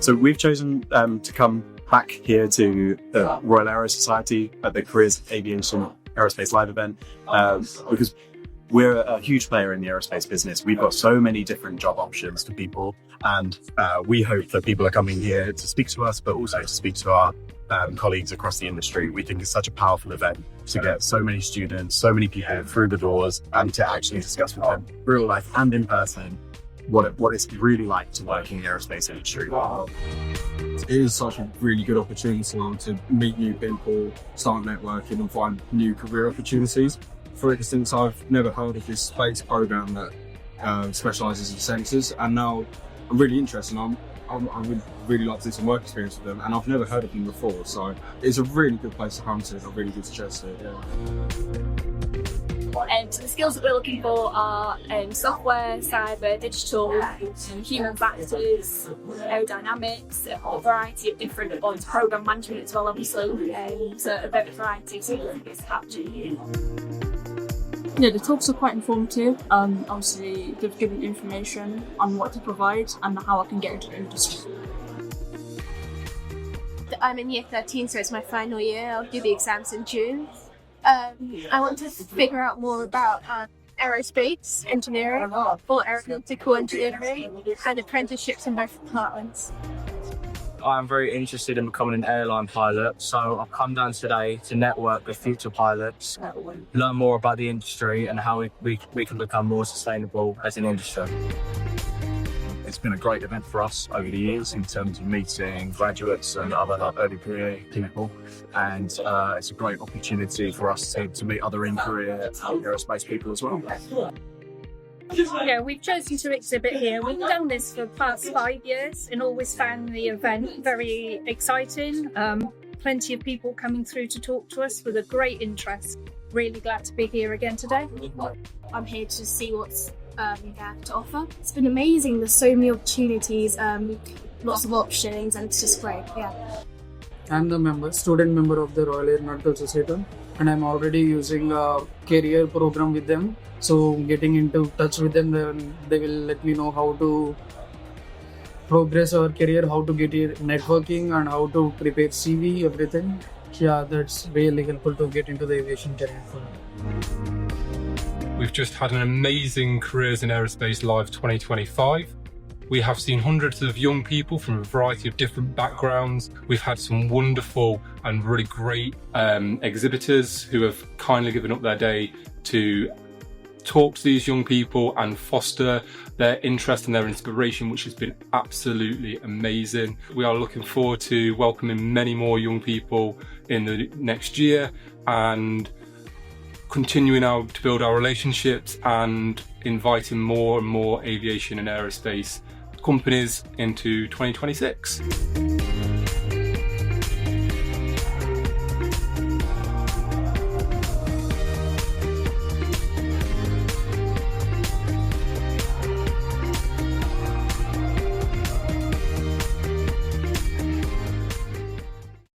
So we've chosen to come back here to the Royal Aero Society at the Careers Aviation Aerospace Live event because we're a huge player in the aerospace business. We've got so many different job options for people, and we hope that people are coming here to speak to us, but also to speak to our colleagues across the industry. We think it's such a powerful event to get so many students, so many people through the doors, and to actually discuss with them real life and in person what it's really like to work in the aerospace industry. It is such a really good opportunity to meet new people, start networking and find new career opportunities. For instance, I've never heard of this space program that specialises in sensors, and now I'm really interested. I would really like to do some work experience with them, and I've never heard of them before, so it's a really good place to come to. I really do suggest it. So the skills that we're looking for are software, cyber, digital, human factors, aerodynamics, a variety of different ones, program management as well, obviously. So a bit of variety is happening. Yeah, the talks are quite informative. Obviously, they've given information on what to provide and how I can get into the industry. I'm in year 13, so it's my final year. I'll do the exams in June. I want to figure out more about aerospace engineering or aeronautical engineering and apprenticeships in both departments. I'm very interested in becoming an airline pilot, so I've come down today to network with future pilots, learn more about the industry and how we can become more sustainable as an industry. It's been a great event for us over the years in terms of meeting graduates and other early career people, and it's a great opportunity for us to meet other in-career aerospace people as well. Yeah, we've chosen to exhibit here. We've done this for the past 5 years and always found the event very exciting. Plenty of people coming through to talk to us with a great interest. Really glad to be here again today. I'm here to see what's they have to offer. It's been amazing. There's so many opportunities, lots of options, and it's just great. Yeah. I'm the student member of the Royal Aeronautical Society, and I'm already using a career program with them. So getting into touch with them, they will let me know how to progress our career, how to get here networking, and how to prepare CV, everything. Yeah, that's really helpful to get into the aviation career for me. We've just had an amazing Careers in Aerospace Live 2025. We have seen hundreds of young people from a variety of different backgrounds. We've had some wonderful and really great exhibitors who have kindly given up their day to talk to these young people and foster their interest and their inspiration, which has been absolutely amazing. We are looking forward to welcoming many more young people in the next year and continuing to build our relationships and inviting more and more aviation and aerospace companies into 2026.